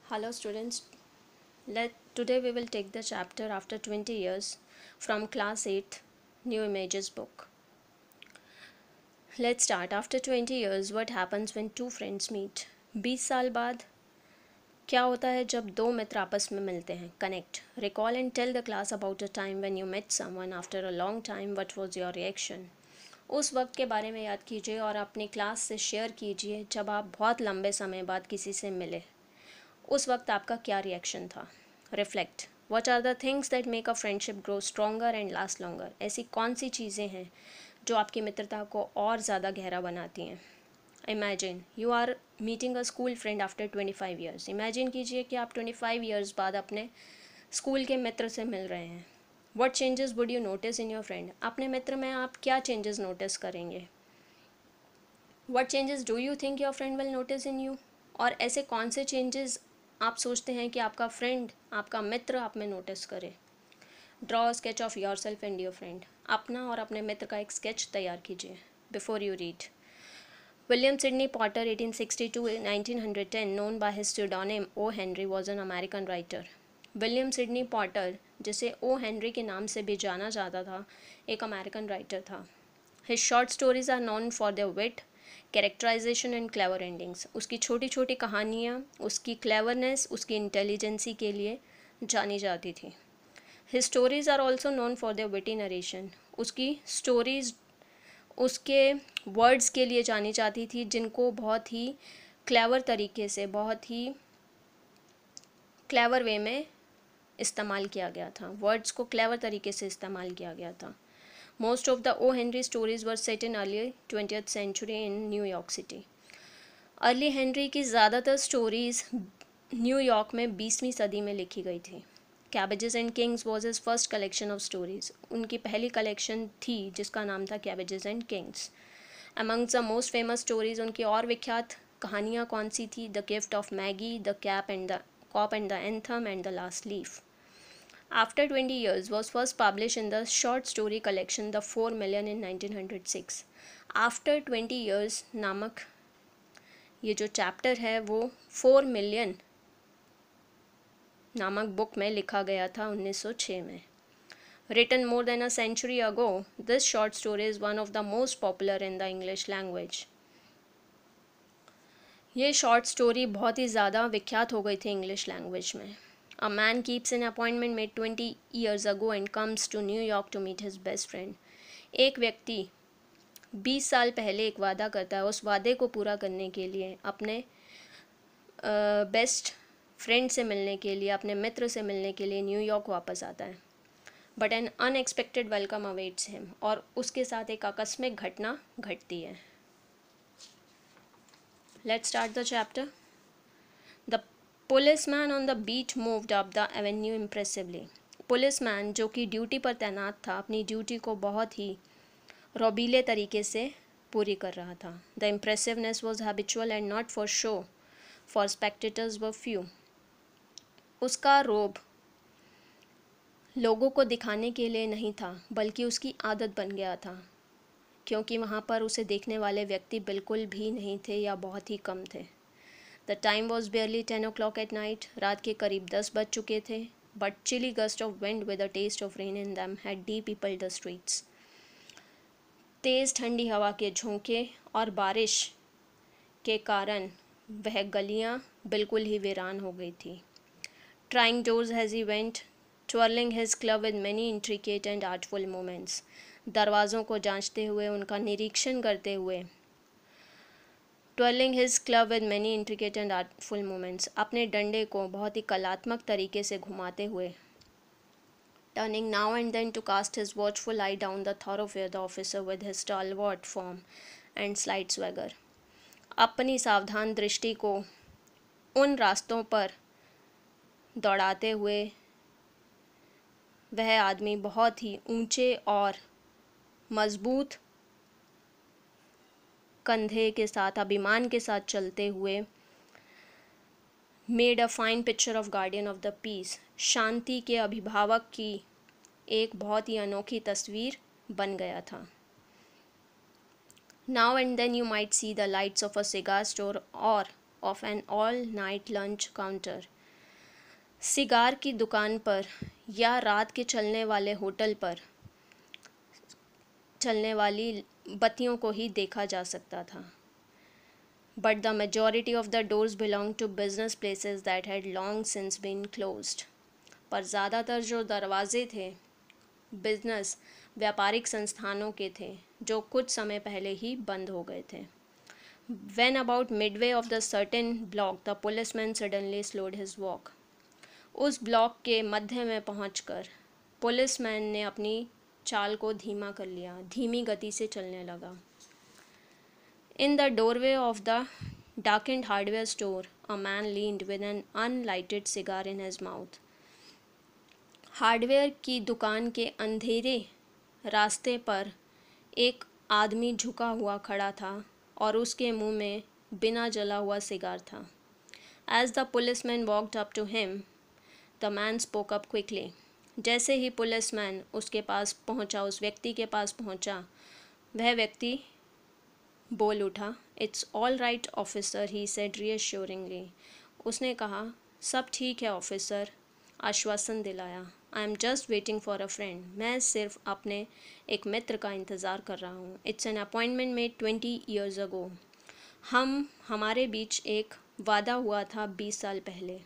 Hello students. Today we will take the chapter after 20 years from class 8 New Images book. Let's start. After 20 years what happens when two friends meet? 20 साल बाद क्या होता है जब दो मित्र आपस में मिलते हैं? Connect. Recall and tell the class about a time when you met someone after a long time. What was your reaction? उस वक्त के बारे में याद कीजिए और अपनी क्लास से शेयर कीजिए जब आप बहुत लंबे समय बाद किसी से मिले। उस वक्त आपका क्या रिएक्शन था? Reflect. What are the things that make a friendship grow stronger and last longer? ऐसी कौन सी चीज़ें हैं जो आपकी मित्रता को और ज़्यादा गहरा बनाती हैं? Imagine you are meeting a school friend after 25 years. Imagine कीजिए कि आप 25 ईयर्स बाद अपने स्कूल के मित्र से मिल रहे हैं. What changes would you notice in your friend? अपने मित्र में आप क्या चेंजेस नोटिस करेंगे? What changes do you think your friend will notice in you? और ऐसे कौन से चेंजेस आप सोचते हैं कि आपका फ्रेंड, आपका मित्र आप में नोटिस करे? Draw sketch of your self and your friend. अपना और अपने मित्र का एक स्केच तैयार कीजिए. Before you read. William Sidney Potter, 1862-1910, known by his pseudonym O. Henry, was an American writer. William Sydney Potter, जिसे ओ हेनरी के नाम से भी जाना जाता था, एक अमेरिकन राइटर था. His short stories are known for their wit, characterisation and clever endings. उसकी छोटी छोटी कहानियाँ उसकी क्लेवरनेस, उसकी इंटेलिजेंसी के लिए जानी जाती थी. His stories are also known for their witty narration. उसकी स्टोरीज़ उसके वर्ड्स के लिए जानी जाती थी जिनको बहुत ही क्लेवर तरीके से, बहुत ही क्लेवर वे में इस्तेमाल किया गया था. वर्ड्स को क्लेवर तरीके से इस्तेमाल किया गया था. Most of the O. Henry stories were set in early 20th century in New York City. Early Henry की ज़्यादातर स्टोरीज़ न्यूयॉर्क में 20वीं सदी में लिखी गई थी. Cabbages and Kings was his first collection of stories. उनकी पहली कलेक्शन थी जिसका नाम था Cabbages and Kings. Amongst the most famous stories, उनकी और विख्यात कहानियाँ कौन सी थी? The Gift of Magi, the Cop and the Anthem and the Last Leaf. After 20 years was first published in the short story collection The 4 Million in 1906. After 20 years नामक ये जो चैप्टर है वो 4 मिलियन नामक बुक में लिखा गया था 1906 में. Written more than a century ago, this short story is one of the most popular in the English language. ये शॉर्ट स्टोरी बहुत ही ज़्यादा विख्यात हो गई थी इंग्लिश लैंग्वेज में. A man keeps an appointment made 20 years ago and comes to New York to meet his best friend. एक व्यक्ति 20 साल पहले एक वादा करता है. उस वादे को पूरा करने के लिए अपने बेस्ट फ्रेंड से मिलने के लिए, अपने मित्र से मिलने के लिए न्यूयॉर्क वापस आता है. But an unexpected welcome awaits him. और उसके साथ एक आकस्मिक घटना घटती है. Let's start the chapter. The policeman on the beat moved up the avenue impressively. Policeman जो कि ड्यूटी पर तैनात था, अपनी ड्यूटी को बहुत ही रोबीले तरीके से पूरी कर रहा था. The impressiveness was habitual and not for show, for spectators were few. उसका रोब लोगों को दिखाने के लिए नहीं था, बल्कि उसकी आदत बन गया था, क्योंकि वहाँ पर उसे देखने वाले व्यक्ति बिल्कुल भी नहीं थे या बहुत ही कम थे. The time was barely 10 o'clock at night. रात के करीब 10 बज चुके थे. But chilly gust of wind with a taste of rain in them had depeopled the streets. तेज़ ठंडी हवा के झोंके और बारिश के कारण वह गलियां बिल्कुल ही वीरान हो गई थी. Trying doors as he went, twirling his club with many intricate and artful moments. दरवाज़ों को जांचते हुए, उनका निरीक्षण करते हुए, twirling his club with many intricate and artful moments, अपने डंडे को बहुत ही कलात्मक तरीके से घुमाते हुए, turning now and then to cast his watchful eye down the thoroughfare the officer with his stalwart form and slight swagger. अपनी सावधान दृष्टि को उन रास्तों पर दौड़ाते हुए वह आदमी बहुत ही ऊंचे और मजबूत कंधे के साथ, अभिमान के साथ चलते हुए, made a fine picture of guardian of the peace, शांति के अभिभावक की एक बहुत ही अनोखी तस्वीर बन गया था. Now and then you might see the lights of a cigar store और of an all night lunch counter. Cigar की दुकान पर या रात के चलने वाले होटल पर चलने वाली बत्तियों को ही देखा जा सकता था। But the majority of the doors belong to business places that had long since been closed. पर ज़्यादातर जो दरवाजे थे बिजनेस व्यापारिक संस्थानों के थे जो कुछ समय पहले ही बंद हो गए थे। When about midway of the certain block, the policeman suddenly slowed his walk. उस ब्लॉक के मध्य में पहुंचकर पुलिसमैन ने अपनी चाल को धीमा कर लिया, धीमी गति से चलने लगा। In the doorway of the darkened hardware store, a man leaned with an unlighted cigar in his mouth. Hardware की दुकान के अंधेरे रास्ते पर एक आदमी झुका हुआ खड़ा था और उसके मुंह में बिना जला हुआ सिगार था। As the policeman walked up to him, the man spoke up quickly. जैसे ही पुलिसमैन उसके पास पहुंचा, उस व्यक्ति के पास पहुंचा, वह व्यक्ति बोल उठा। It's all right, officer, he said reassuringly. उसने कहा, सब ठीक है ऑफिसर, आश्वासन दिलाया। I am just waiting for a friend, मैं सिर्फ अपने एक मित्र का इंतज़ार कर रहा हूँ। It's an appointment made 20 years ago. हमारे बीच एक वादा हुआ था 20 साल पहले।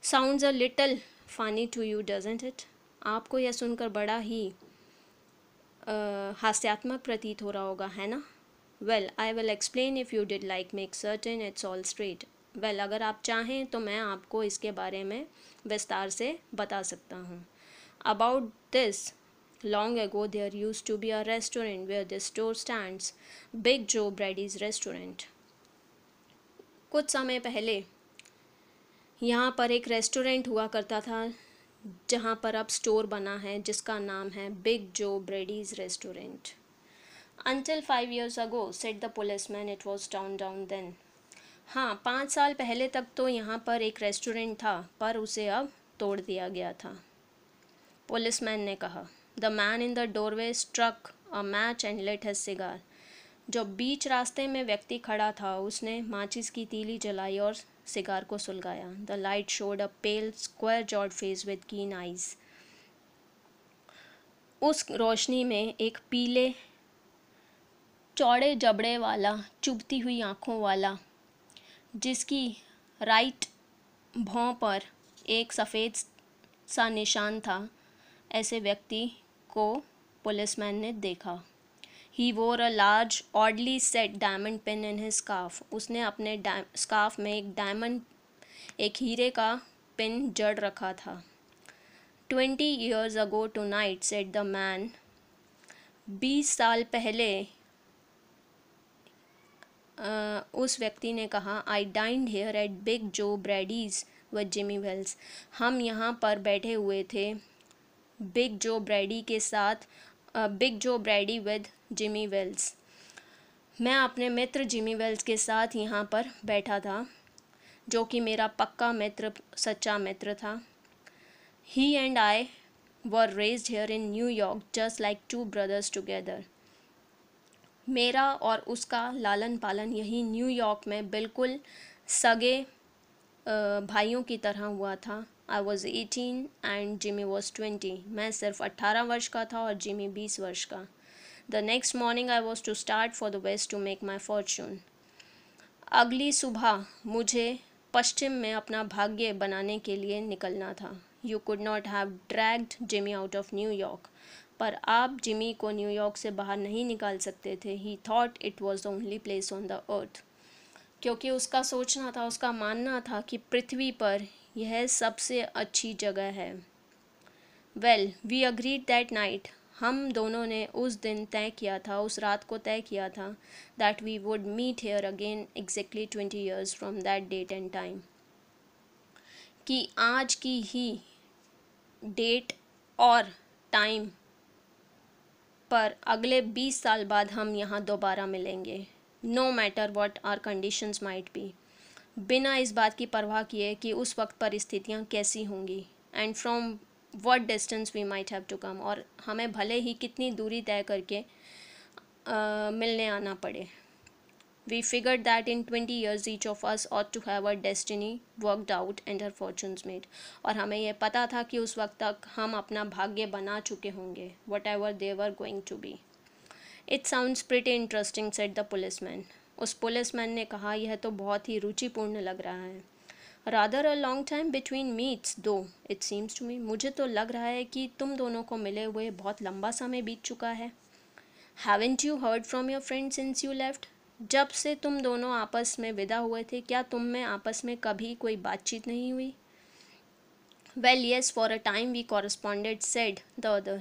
Sounds a little funny to you doesn't it? आपको यह सुनकर बड़ा ही हास्यात्मक प्रतीत हो रहा होगा, है ना? Well, I will explain if you did like make certain it's all straight. Well, अगर आप चाहें तो मैं आपको इसके बारे में विस्तार से बता सकता हूँ। About this, long ago there used to be a restaurant where the store stands, Big Joe Brady's restaurant. कुछ समय पहले यहाँ पर एक रेस्टोरेंट हुआ करता था जहाँ पर अब स्टोर बना है जिसका नाम है बिग जो ब्रेडीज़ restaurant. Until 5 years ago, said the policeman, it was torn down then. हाँ, 5 साल पहले तक तो यहाँ पर एक रेस्टोरेंट था पर उसे अब तोड़ दिया गया था, पुलिसमैन ने कहा। The man in the doorway struck a match and lit his cigar. जो बीच रास्ते में व्यक्ति खड़ा था उसने माचिस की तीली जलाई और सिगार को सुलगाया। The light showed a pale square jawed face with keen eyes. उस रोशनी में एक पीले चौड़े जबड़े वाला, चुभती हुई आँखों वाला, जिसकी राइट भौं पर एक सफ़ेद सा निशान था, ऐसे व्यक्ति को पुलिसमैन ने देखा। ही वोर a large oddly set diamond pin in his scarf. उसने अपने स्कार्फ में एक हीरे का पिन जड़ रखा था। 20 years ago tonight, said the man. 20 साल पहले उस व्यक्ति ने कहा, आई डाइंड हेयर एट बिग जो ब्रैडीज़ विद जिमी वेल्स। हम यहाँ पर बैठे हुए थे बिग जो ब्रैडी के साथ, बिग जो ब्रैडी विद जिमी वेल्स। मैं अपने मित्र जिमी वेल्स के साथ यहाँ पर बैठा था, जो कि मेरा पक्का मित्र, सच्चा मित्र था। He and I were raised here in New York just like two brothers together. मेरा और उसका लालन पालन यही न्यूयॉर्क में बिल्कुल सगे भाइयों की तरह हुआ था। I was 18 and Jimmy was 20। मैं सिर्फ 18 वर्ष का था और जिमी 20 वर्ष का। The next morning I was to start for the West to make my fortune. अगली सुबह मुझे पश्चिम में अपना भाग्य बनाने के लिए निकलना था। You could not have dragged Jimmy out of New York. पर आप जिमी को न्यूयॉर्क से बाहर नहीं निकाल सकते थे। ही thought it was the only place on the earth. क्योंकि उसका सोचना था, उसका मानना था कि पृथ्वी पर यह सबसे अच्छी जगह है। Well, we agreed that night. हम दोनों ने उस दिन तय किया था, उस रात को तय किया था, that we would meet here again exactly 20 years from that date and time. कि आज की ही डेट और टाइम पर अगले 20 साल बाद हम यहाँ दोबारा मिलेंगे। No matter what our conditions might be. बिना इस बात की परवाह किए कि उस वक्त परिस्थितियाँ कैसी होंगी। And from what distance we might have to come. और हमें भले ही कितनी दूरी तय करके मिलने आना पड़े। We figured that in 20 years each of us ought to have our destiny worked out and our fortunes made. और हमें यह पता था कि उस वक्त तक हम अपना भाग्य बना चुके होंगे, whatever they were going to be. It sounds pretty interesting, said the policeman. उस पुलिसमैन ने कहा, यह तो बहुत ही रुचिपूर्ण लग रहा है. Rather a long time between meets though, it seems to me. मुझे तो लग रहा है कि तुम दोनों को मिले हुए बहुत लंबा समय बीत चुका है. Haven't you heard from your friend since you left? जब से तुम दोनों आपस में विदा हुए थे, क्या तुम में आपस में कभी कोई बातचीत नहीं हुई? Well, yes, for a time we corresponded, said the other.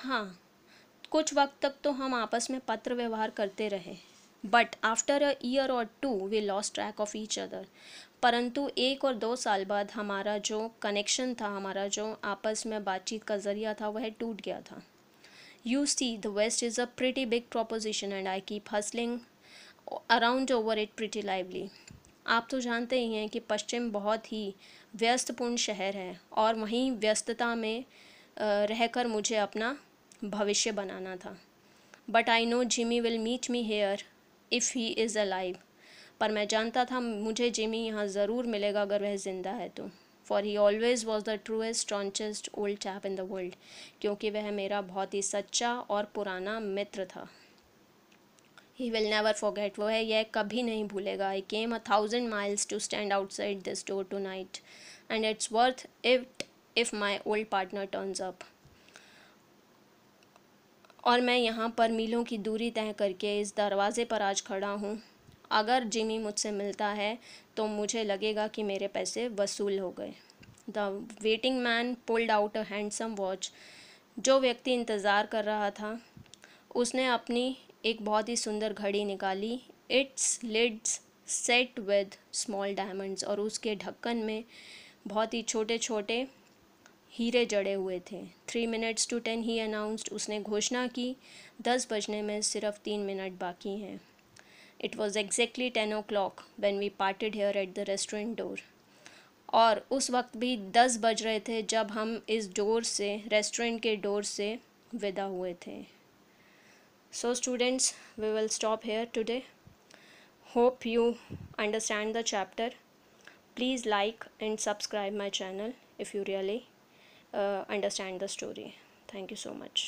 हाँ, कुछ वक्त तक तो हम आपस में पत्र व्यवहार करते रहे. But after a year or two we lost track of each other. परंतु 1 और 2 साल बाद हमारा जो कनेक्शन था, हमारा जो आपस में बातचीत का ज़रिया था, वह टूट गया था. You see, the West is a pretty big proposition and I keep hustling around over it pretty lively. आप तो जानते ही हैं कि पश्चिम बहुत ही व्यस्तपूर्ण शहर है और वहीं व्यस्तता में रहकर मुझे अपना भविष्य बनाना था. But I know Jimmy will meet me here if he is alive. पर मैं जानता था मुझे जिमी यहाँ ज़रूर मिलेगा अगर वह ज़िंदा है तो. For he always was the truest, staunchest old chap in the world. क्योंकि वह मेरा बहुत ही सच्चा और पुराना मित्र था. He will never forget. वह यह कभी नहीं भूलेगा. I came 1,000 miles to stand outside this door tonight, and it's worth it if my old partner turns up. और मैं यहाँ पर मीलों की दूरी तय करके इस दरवाज़े पर आज खड़ा हूँ. अगर जिमी मुझसे मिलता है तो मुझे लगेगा कि मेरे पैसे वसूल हो गए. The waiting man pulled out a handsome watch. जो व्यक्ति इंतज़ार कर रहा था उसने अपनी एक बहुत ही सुंदर घड़ी निकाली. Its lids set with small diamonds. और उसके ढक्कन में बहुत ही छोटे छोटे हीरे जड़े हुए थे. 3 minutes to 10 ही अनाउंस्ड. उसने घोषणा की 10 बजने में सिर्फ 3 मिनट बाकी हैं. It was exactly 10 o'clock when we parted here at the restaurant door. और उस वक्त भी 10 बज रहे थे जब हम इस डोर से, रेस्टोरेंट के डोर से विदा हुए थे. So students, we will stop here today. Hope you understand the chapter. Please like and subscribe my channel if you really understand the story. Thank you so much.